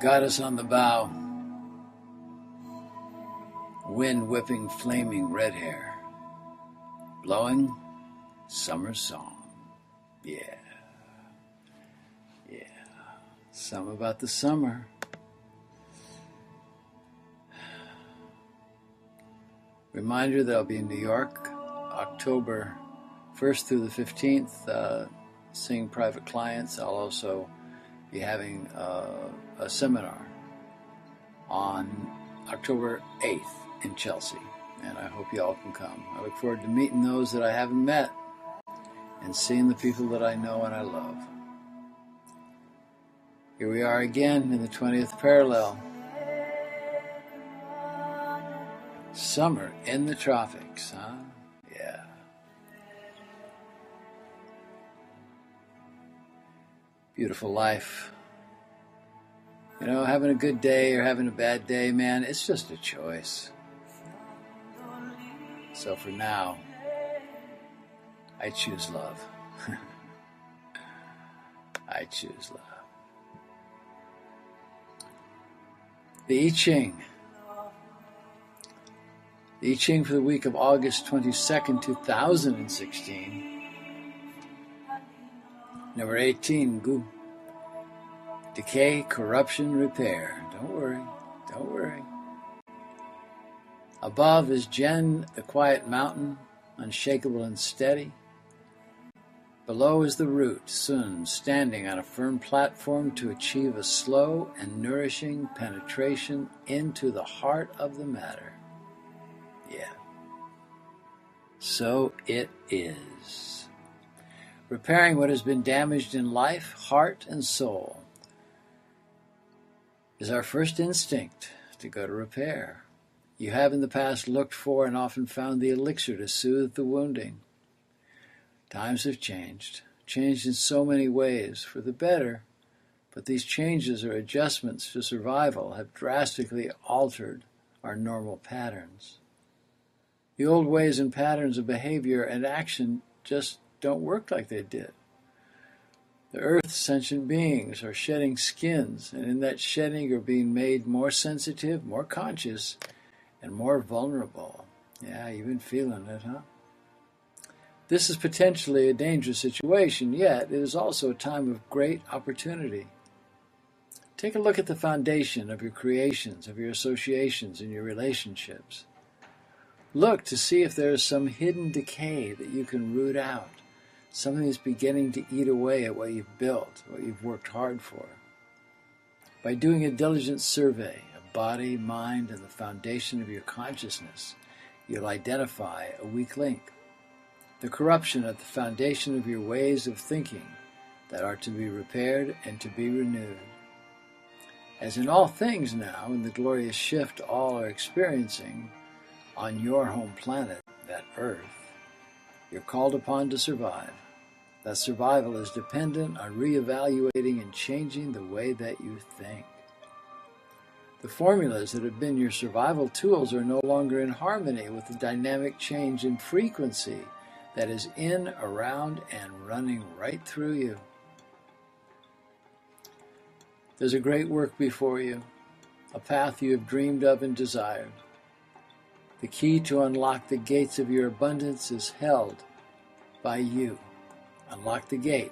goddess on the bow, wind whipping flaming red hair, blowing summer song. Yeah. Some about the summer. Reminder that I'll be in New York October 1st through the 15th, seeing private clients. I'll also be having a seminar on October 8th in Chelsea, and I hope you all can come. I look forward to meeting those that I haven't met and seeing the people that I know and I love. Here we are again in the 20th parallel. Summer in the tropics, huh? Yeah. Beautiful life. You know, having a good day or having a bad day, man, it's just a choice. So for now, I choose love. I choose love. The I Ching. The I Ching for the week of August 22nd, 2016. Number 18, Gu. Decay, corruption, repair. Don't worry. Above is Jen, the quiet mountain, unshakable and steady. Below is the root, Sun, standing on a firm platform to achieve a slow and nourishing penetration into the heart of the matter. Yeah. So it is. Repairing what has been damaged in life, heart, and soul is our first instinct to go to repair. You have in the past looked for and often found the elixir to soothe the wounding. Times have changed in so many ways for the better, but these changes or adjustments to survival have drastically altered our normal patterns. The old ways and patterns of behavior and action just don't work like they did. The Earth's sentient beings are shedding skins, and in that shedding are being made more sensitive, more conscious, and more vulnerable. Yeah, you've been feeling it, huh? This is potentially a dangerous situation, yet it is also a time of great opportunity. Take a look at the foundation of your creations, of your associations, and your relationships. Look to see if there is some hidden decay that you can root out, something that's beginning to eat away at what you've built, what you've worked hard for. By doing a diligent survey of body, mind, and the foundation of your consciousness, you'll identify a weak link, the corruption at the foundation of your ways of thinking that are to be repaired and to be renewed. As in all things now, in the glorious shift all are experiencing on your home planet, that Earth, you're called upon to survive. That survival is dependent on reevaluating and changing the way that you think. The formulas that have been your survival tools are no longer in harmony with the dynamic change in frequency that is in, around, and running right through you. There's a great work before you, a path you have dreamed of and desired. The key to unlock the gates of your abundance is held by you. Unlock the gate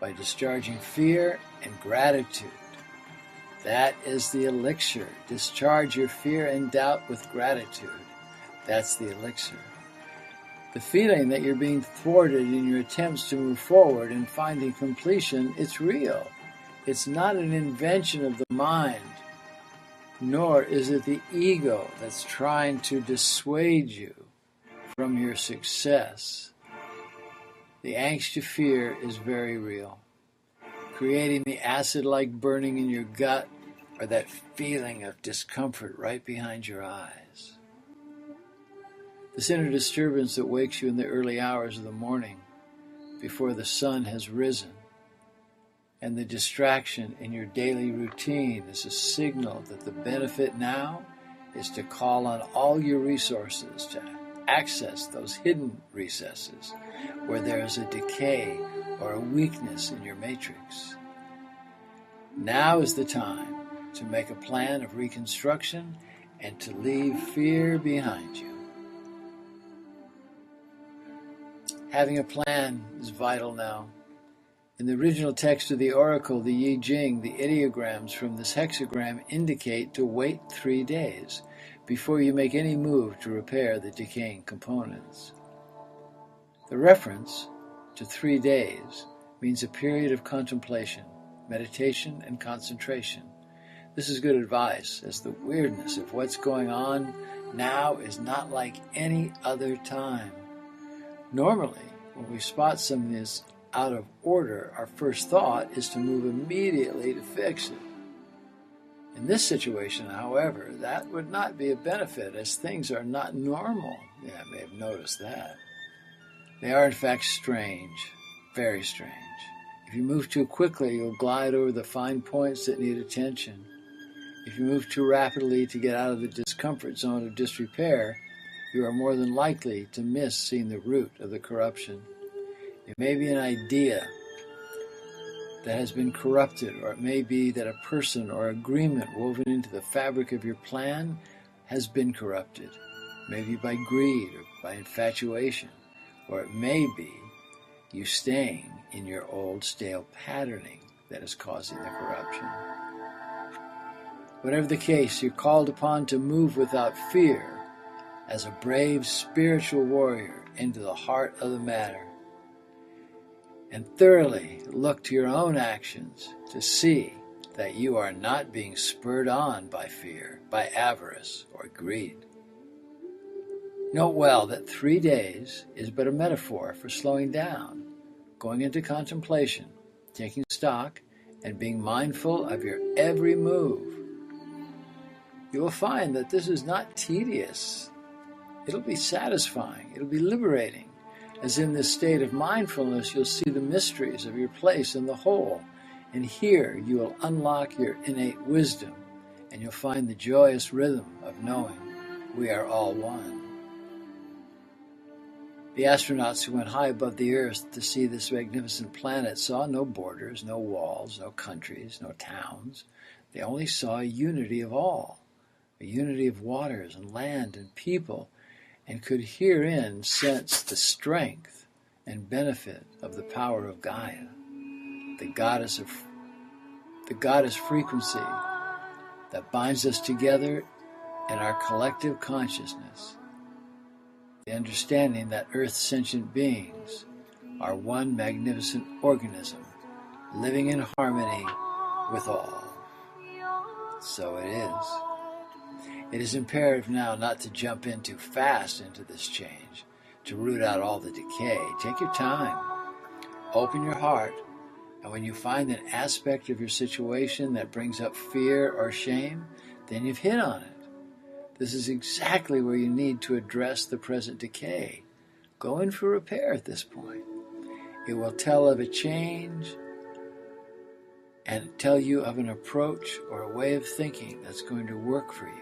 by discharging fear and gratitude. That is the elixir. Discharge your fear and doubt with gratitude. That's the elixir. The feeling that you're being thwarted in your attempts to move forward and finding completion, it's real. It's not an invention of the mind, nor is it the ego that's trying to dissuade you from your success. The angst you fear is very real, creating the acid-like burning in your gut or that feeling of discomfort right behind your eyes. This inner disturbance that wakes you in the early hours of the morning before the sun has risen, and the distraction in your daily routine is a signal that the benefit now is to call on all your resources to access those hidden recesses where there is a decay or a weakness in your matrix. Now is the time to make a plan of reconstruction and to leave fear behind you. Having a plan is vital now. In the original text of the oracle, the I Ching, the ideograms from this hexagram indicate to wait 3 days before you make any move to repair the decaying components. The reference to 3 days means a period of contemplation, meditation, and concentration. This is good advice, as the weirdness of what's going on now is not like any other time. Normally, when we spot something that's out of order, our first thought is to move immediately to fix it. In this situation, however, that would not be a benefit, as things are not normal. Yeah, I may have noticed that. They are in fact strange, very strange. If you move too quickly, you'll glide over the fine points that need attention. If you move too rapidly to get out of the discomfort zone of disrepair, you are more than likely to miss seeing the root of the corruption. It may be an idea that has been corrupted, or it may be that a person or agreement woven into the fabric of your plan has been corrupted, maybe by greed or by infatuation, or it may be you staying in your old stale patterning that is causing the corruption. Whatever the case, you're called upon to move without fear as a brave spiritual warrior into the heart of the matter, and thoroughly look to your own actions to see that you are not being spurred on by fear, by avarice, or greed. Note well that 3 days is but a metaphor for slowing down, going into contemplation, taking stock, and being mindful of your every move. You will find that this is not tedious. It'll be satisfying. It'll be liberating. As in this state of mindfulness, you'll see the mysteries of your place in the whole, and here you will unlock your innate wisdom, and you'll find the joyous rhythm of knowing we are all one. The astronauts who went high above the Earth to see this magnificent planet saw no borders, no walls, no countries, no towns. They only saw a unity of all, a unity of waters and land and people, and could herein sense the strength and benefit of the power of Gaia, the goddess frequency that binds us together in our collective consciousness, the understanding that Earth's sentient beings are one magnificent organism living in harmony with all. So it is. It is imperative now not to jump in too fast into this change, to root out all the decay. Take your time. Open your heart. And when you find an aspect of your situation that brings up fear or shame, then you've hit on it. This is exactly where you need to address the present decay. Go in for repair at this point. It will tell of a change and tell you of an approach or a way of thinking that's going to work for you.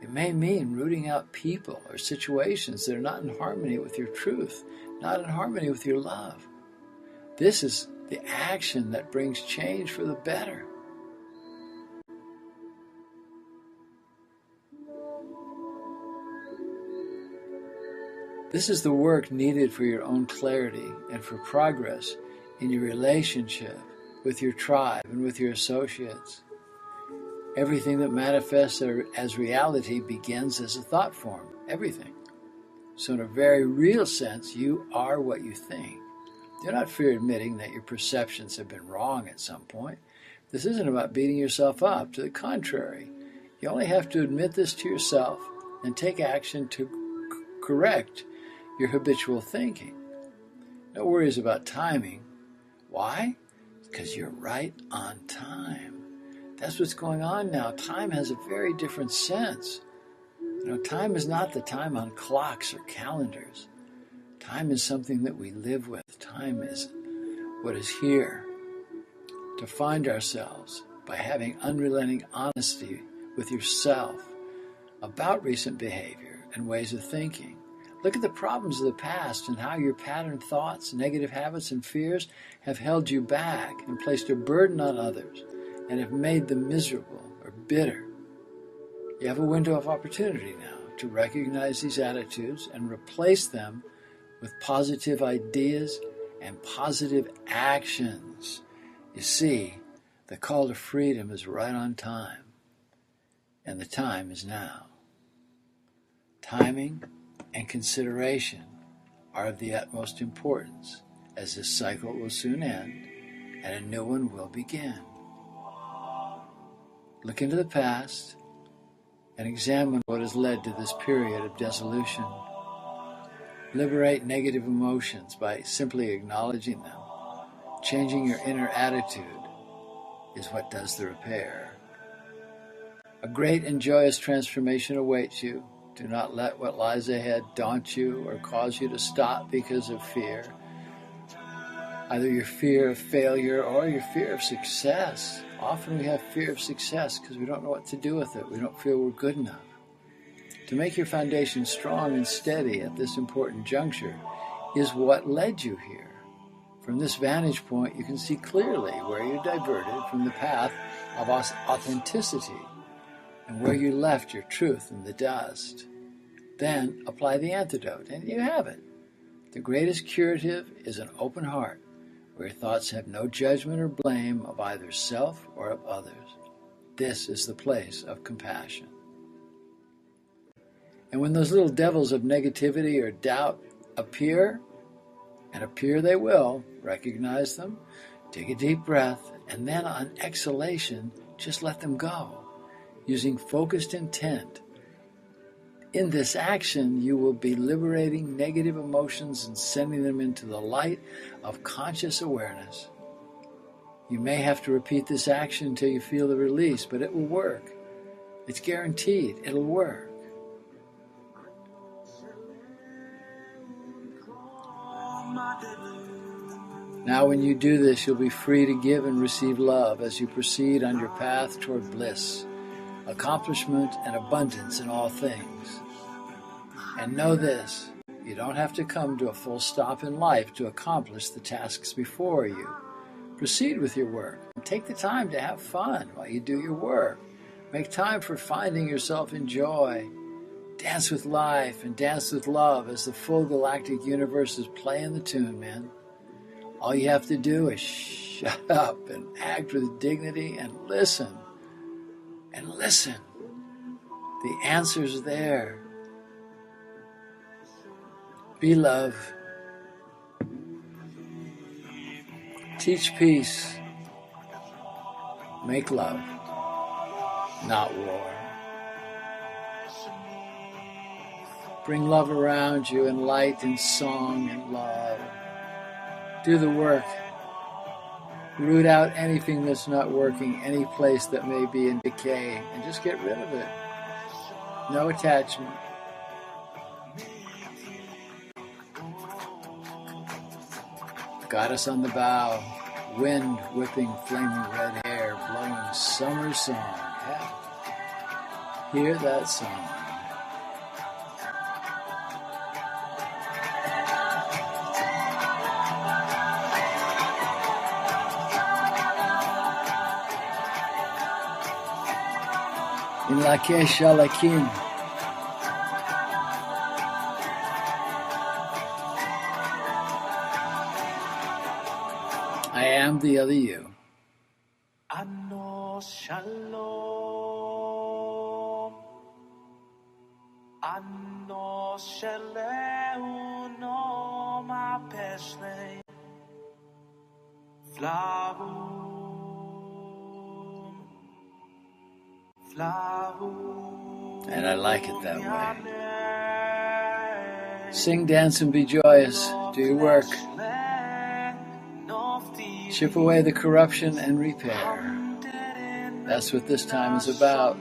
It may mean rooting out people or situations that are not in harmony with your truth, not in harmony with your love. This is the action that brings change for the better. This is the work needed for your own clarity and for progress in your relationship with your tribe and with your associates. Everything that manifests as reality begins as a thought form. Everything. So in a very real sense, you are what you think. Do not fear admitting that your perceptions have been wrong at some point. This isn't about beating yourself up. To the contrary, you only have to admit this to yourself and take action to correct your habitual thinking. No worries about timing. Why? Because you're right on time. That's what's going on now. Time has a very different sense. Time is not the time on clocks or calendars. Time is something that we live with. Time is what is here. To find ourselves by having unrelenting honesty with yourself about recent behavior and ways of thinking. Look at the problems of the past and how your patterned thoughts, negative habits, and fears have held you back and placed a burden on others and have made them miserable or bitter. You have a window of opportunity now to recognize these attitudes and replace them with positive ideas and positive actions. You see, the call to freedom is right on time, and the time is now. Timing and consideration are of the utmost importance, as this cycle will soon end and a new one will begin. Look into the past and examine what has led to this period of dissolution. Liberate negative emotions by simply acknowledging them. Changing your inner attitude is what does the repair. A great and joyous transformation awaits you. Do not let what lies ahead daunt you or cause you to stop because of fear. Either your fear of failure or your fear of success. Often we have fear of success because we don't know what to do with it. We don't feel we're good enough. To make your foundation strong and steady at this important juncture is what led you here. From this vantage point, you can see clearly where you diverted from the path of authenticity and where you left your truth in the dust. Then apply the antidote, and you have it. The greatest curative is an open heart, where your thoughts have no judgment or blame of either self or of others. This is the place of compassion. And when those little devils of negativity or doubt appear, and appear they will, recognize them, take a deep breath, and then on exhalation, just let them go, using focused intent. In this action, you will be liberating negative emotions and sending them into the light of conscious awareness. You may have to repeat this action until you feel the release, but it will work. It's guaranteed. It'll work. Now when you do this, you'll be free to give and receive love as you proceed on your path toward bliss, accomplishment, and abundance in all things. And know this, you don't have to come to a full stop in life to accomplish the tasks before you. Proceed with your work and take the time to have fun while you do your work. Make time for finding yourself in joy. Dance with life and dance with love as the full galactic universe is playing the tune, man. All you have to do is shut up and act with dignity and listen. And listen. The answer's there. Be love. Teach peace. Make love, not war. Bring love around you in light and song and love. Do the work. Root out anything that's not working, any place that may be in decay, and just get rid of it. No attachment. Goddess on the bow, wind whipping flaming red hair, blowing summer song. Yeah. Hear that song. In la Kesha la King. I am the other you. Ano shalom, ano shalom, no ma pesne, flavum. And I like it that way. Sing, dance, and be joyous. Do your work. Chip away the corruption and repair. That's what this time is about.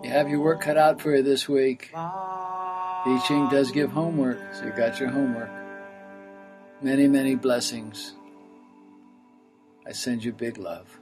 You have your work cut out for you this week. Ching does give homework, so you got your homework. Many, many blessings. I send you big love.